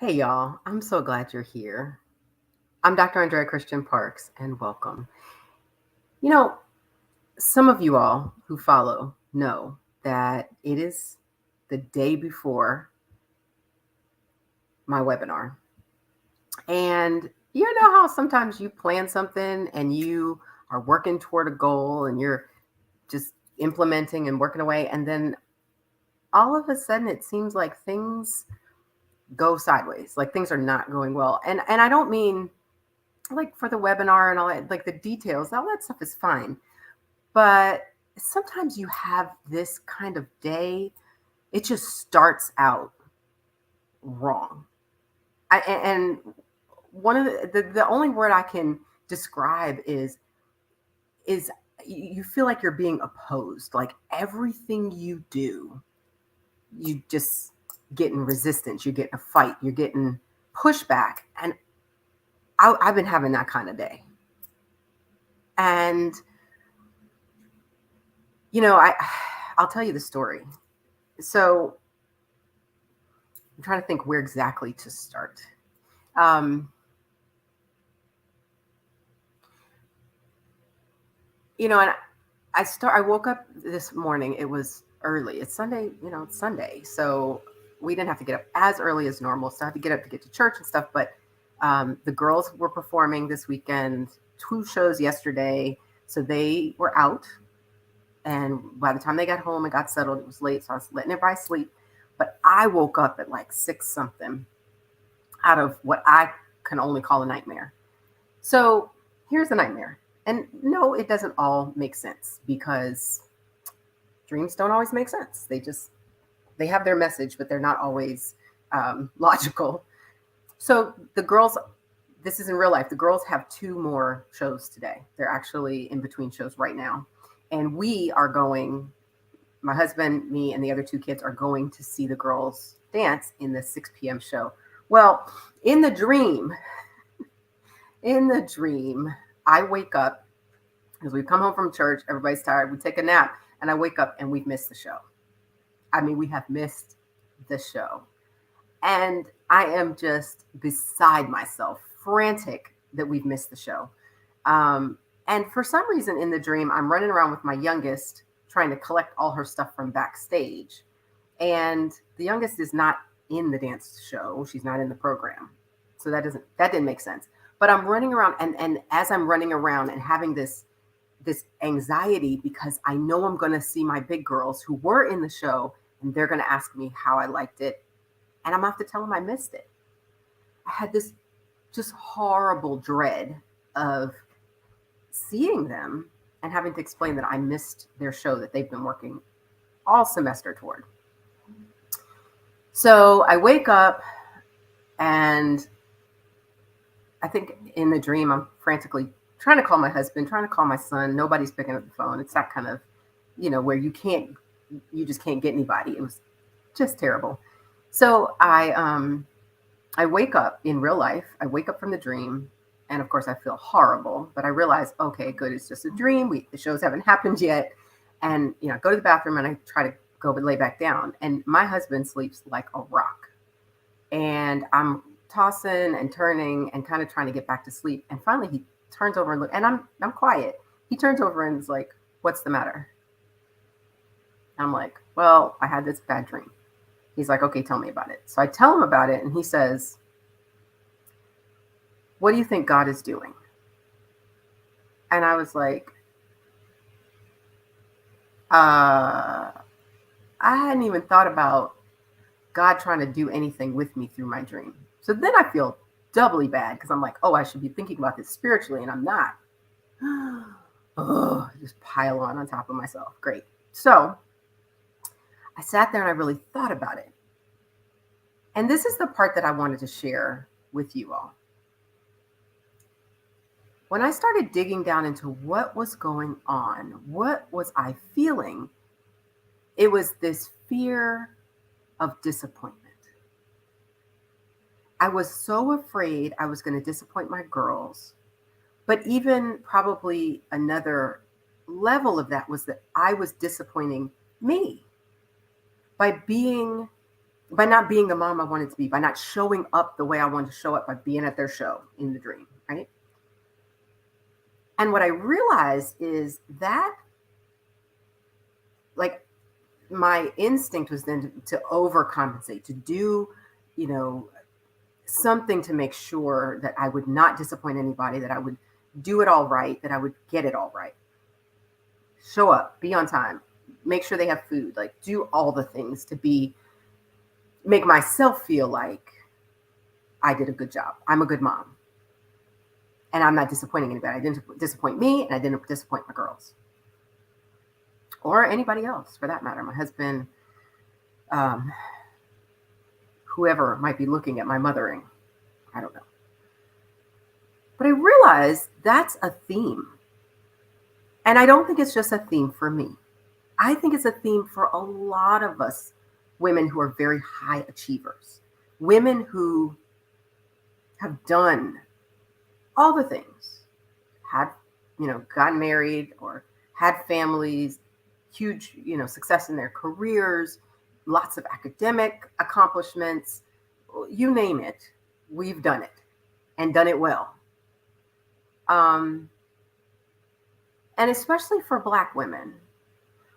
Hey, y'all. I'm so glad you're here. I'm Dr. Andrea Christian Parks, and welcome. You know, some of you all who follow know that it is the day before my webinar. And you know how sometimes you plan something and you are working toward a goal and you're just implementing and working away. And then all of a sudden it seems like things go sideways, like things are not going well. And I don't mean like for the webinar and all that, like the details, all that stuff is fine. But sometimes you have this kind of day, it just starts out wrong. And one of the only word I can describe is you feel like you're being opposed. Like everything you do, you just getting resistance, you're getting a fight, you're getting pushback. And I've been having that kind of day. And I'll tell you the story. So I'm trying to think where exactly to start. Um, and I woke up this morning. It was early. It's Sunday, it's Sunday. So we didn't have to get up as early as normal. So I had to get up to get to church and stuff. But the girls were performing this weekend, 2 shows yesterday. So they were out. And by the time they got home and got settled, it was late. So I was letting everybody sleep. But I woke up at like 6 something out of what I can only call a nightmare. So here's the nightmare. And no, it doesn't all make sense because dreams don't always make sense. They have their message, but they're not always logical. So the girls, this is in real life. The girls have 2 more shows today. They're actually in between shows right now. And we are going, my husband, me, and the other 2 kids are going to see the girls dance in the 6 p.m. show. Well, in the dream, I wake up because we've come home from church. Everybody's tired. We take a nap, and I wake up and we've missed the show. I mean, we have missed the show. And I am just beside myself, frantic that we've missed the show. And for some reason in the dream, I'm running around with my youngest trying to collect all her stuff from backstage. And the youngest is not in the dance show. She's not in the program. So that didn't make sense. But I'm running around and as I'm running around and having this anxiety because I know I'm going to see my big girls who were in the show and they're going to ask me how I liked it. And I'm going to have to tell them I missed it. I had this just horrible dread of seeing them and having to explain that I missed their show that they've been working all semester toward. So I wake up and I think in the dream, I'm frantically trying to call my husband, trying to call my son. Nobody's picking up the phone. It's that kind of, where you just can't get anybody. It was just terrible. So I wake up in real life. I wake up from the dream, and of course I feel horrible. But I realize, okay, good, it's just a dream. The shows haven't happened yet, and I go to the bathroom and I try to go lay back down. And my husband sleeps like a rock, and I'm tossing and turning and kind of trying to get back to sleep. And finally, he turns over and look, and I'm quiet. He turns over and is like, "What's the matter?" I'm like, "Well, I had this bad dream." He's like, "Okay, tell me about it." So I tell him about it, and he says, "What do you think God is doing?" And I was like, I hadn't even thought about God trying to do anything with me through my dream. So then I feel doubly bad because I'm like, oh, I should be thinking about this spiritually, and I'm not. Oh, just pile on top of myself. Great. So I sat there and I really thought about it. And this is the part that I wanted to share with you all. When I started digging down into what was going on, what was I feeling? It was this fear of disappointment. I was so afraid I was going to disappoint my girls. But even probably another level of that was that I was disappointing me by being by not being the mom I wanted to be, by not showing up the way I wanted to show up, by being at their show in the dream, right? And what I realized is that, like, my instinct was then to overcompensate, to do, you know, something to make sure that I would not disappoint anybody, that I would do it all right, that I would get it all right. Show up, be on time, make sure they have food, like do all the things to make myself feel like I did a good job. I'm a good mom. And I'm not disappointing anybody. I didn't disappoint me, and I didn't disappoint my girls. Or anybody else for that matter. My husband, whoever might be looking at my mothering. I don't know. But I realize that's a theme. And I don't think it's just a theme for me. I think it's a theme for a lot of us women who are very high achievers, women who have done all the things, had, gotten married or had families, huge, success in their careers, lots of academic accomplishments, you name it, we've done it and done it well. And especially for Black women,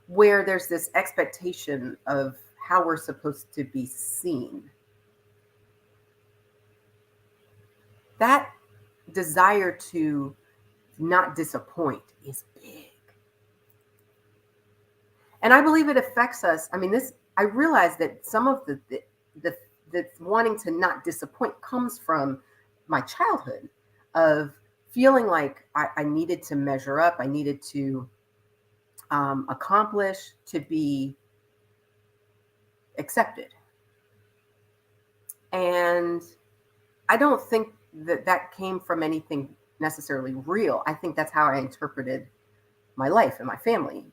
where there's this expectation of how we're supposed to be seen. That desire to not disappoint is big. And I believe it affects us. I mean, I realize that some of the wanting to not disappoint comes from my childhood of feeling like I needed to measure up. I needed to accomplish to be accepted. And I don't think that came from anything necessarily real. I think that's how I interpreted my life and my family.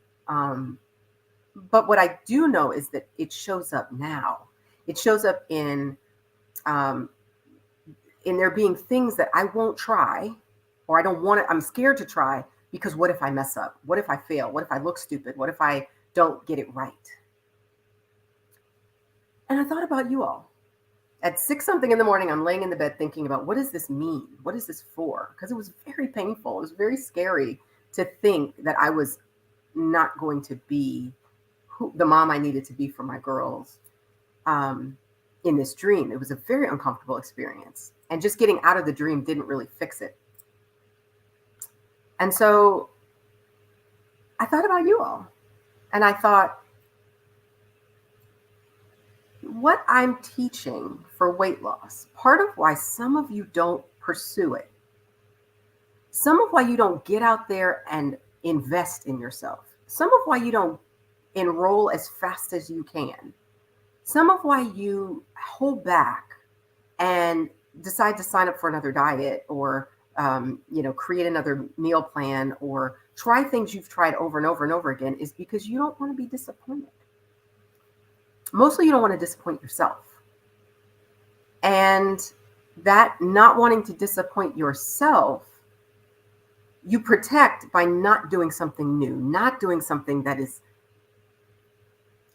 But what I do know is that it shows up now. It shows up in there being things that I won't try, or I don't want to, I'm scared to try, because what if I mess up? What if I fail? What if I look stupid? What if I don't get it right? And I thought about you all. At 6-something in the morning, I'm laying in the bed thinking about, what does this mean? What is this for? Because it was very painful. It was very scary to think that I was not going to be the mom I needed to be for my girls in this dream. It was a very uncomfortable experience. And just getting out of the dream didn't really fix it. And so I thought about you all. And I thought, what I'm teaching for weight loss, part of why some of you don't pursue it, some of why you don't get out there and invest in yourself, some of why you don't enroll as fast as you can, some of why you hold back and decide to sign up for another diet, or create another meal plan, or try things you've tried over and over and over again, is because you don't want to be disappointed. Mostly you don't want to disappoint yourself. And that not wanting to disappoint yourself, you protect by not doing something new, not doing something that is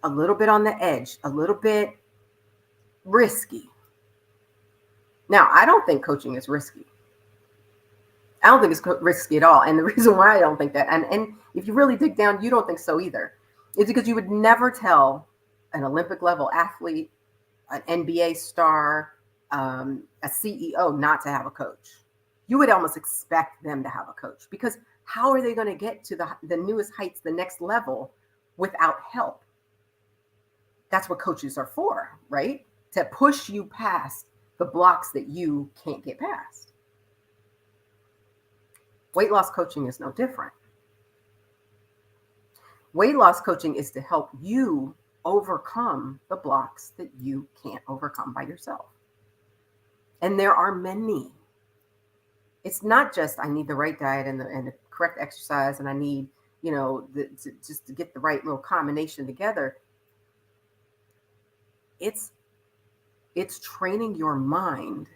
a little bit on the edge, a little bit risky. Now, I don't think coaching is risky. I don't think it's risky at all. And the reason why I don't think that, and if you really dig down, you don't think so either, is because you would never tell an Olympic level athlete, an NBA star, a CEO not to have a coach. You would almost expect them to have a coach, because how are they going to get to the newest heights, the next level, without help? That's what coaches are for, right? To push you past the blocks that you can't get past. Weight loss coaching is no different. Weight loss coaching is to help you overcome the blocks that you can't overcome by yourself. And there are many. It's not just I need the right diet and the correct exercise, and I need, just to get the right little combination together. It's training your mind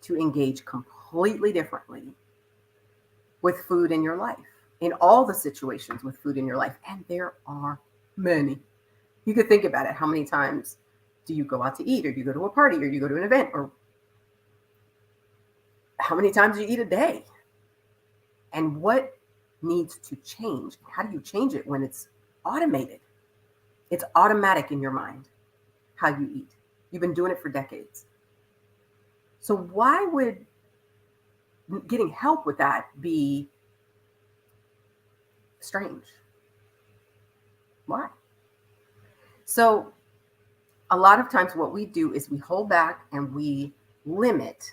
to engage completely differently with food in your life, in all the situations with food in your life. And there are many. You could think about it, how many times Do you go out to eat, or do you go to a party, or you go to an event, or how many times do you eat a day? And what needs to change? How do you change it when it's automated? It's automatic in your mind how you eat. You've been doing it for decades. So why would getting help with that be strange? Why? So a lot of times what we do is we hold back and we limit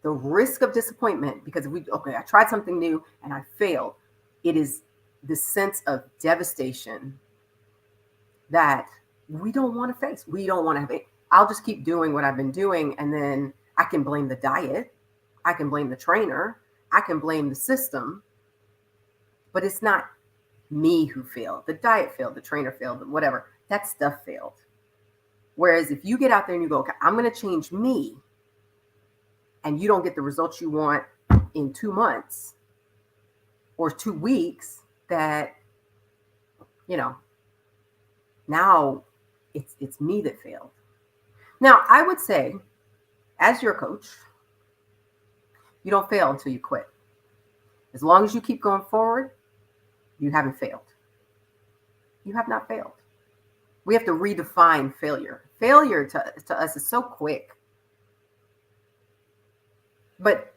the risk of disappointment, because if I tried something new and I failed, it is the sense of devastation that we don't want to face. We don't want to have it. I'll just keep doing what I've been doing, and then I can blame the diet, I can blame the trainer, I can blame the system, but it's not me who failed. The diet failed, the trainer failed, whatever. That stuff failed. Whereas if you get out there and you go, okay, I'm going to change me, and you don't get the results you want in 2 months or 2 weeks, that, now it's me that failed. Now, I would say, as your coach, you don't fail until you quit. As long as you keep going forward, you haven't failed. You have not failed. We have to redefine failure. Failure to us is so quick. But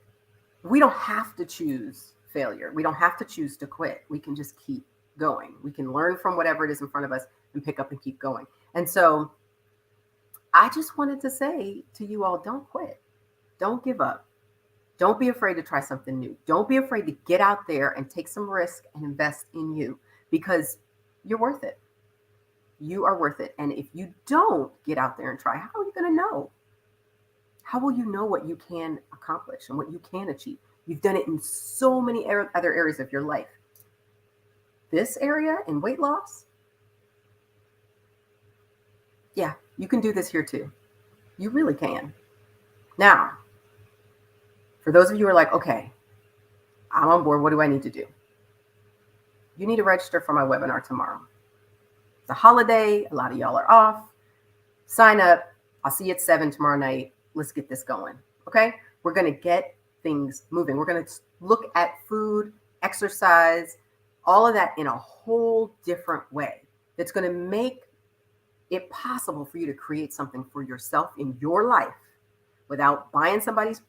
we don't have to choose failure. We don't have to choose to quit. We can just keep going. We can learn from whatever it is in front of us and pick up and keep going. And so I just wanted to say to you all, don't quit. Don't give up. Don't be afraid to try something new. Don't be afraid to get out there and take some risk and invest in you, because you're worth it. You are worth it. And if you don't get out there and try, how are you going to know? How will you know what you can accomplish and what you can achieve? You've done it in so many other areas of your life. This area in weight loss, yeah, you can do this here too. You really can. Now, for those of you who are like, okay, I'm on board, what do I need to do? You need to register for my webinar tomorrow. It's a holiday. A lot of y'all are off. Sign up. I'll see you at 7 tomorrow night. Let's get this going. Okay? We're going to get things moving. We're going to look at food, exercise, all of that in a whole different way. That's going to make it possible for you to create something for yourself in your life without buying somebody's,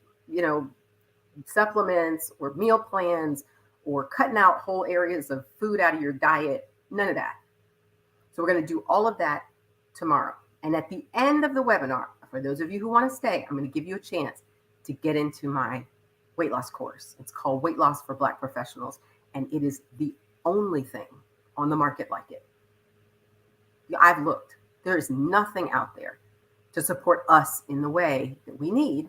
supplements or meal plans or cutting out whole areas of food out of your diet. None of that. So we're going to do all of that tomorrow. And at the end of the webinar, for those of you who want to stay, I'm going to give you a chance to get into my weight loss course. It's called Weight Loss for Black Professionals, and it is the only thing on the market like it. I've looked. There is nothing out there to support us in the way that we need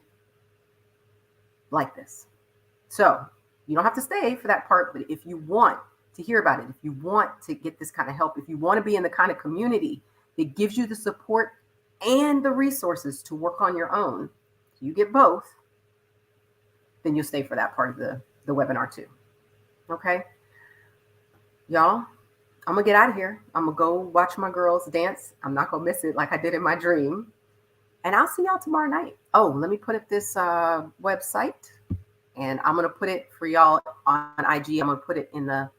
like this. So you don't have to stay for that part, but if you want to hear about it, if you want to get this kind of help, if you want to be in the kind of community that gives you the support and the resources to work on your own, so you get both, then you'll stay for that part of the webinar too. Okay? Y'all, I'm going to get out of here. I'm going to go watch my girls dance. I'm not going to miss it like I did in my dream. And I'll see y'all tomorrow night. Oh, let me put up this website, and I'm going to put it for y'all on IG. I'm going to put it in the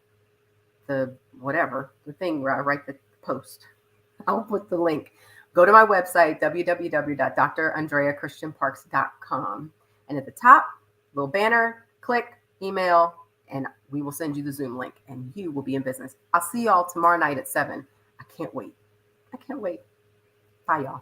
thing where I write the post. I'll put the link. Go to my website, www.drandreachristianparks.com. And at the top, little banner, click, email, and we will send you the Zoom link, and you will be in business. I'll see y'all tomorrow night at 7. I can't wait. Bye, y'all.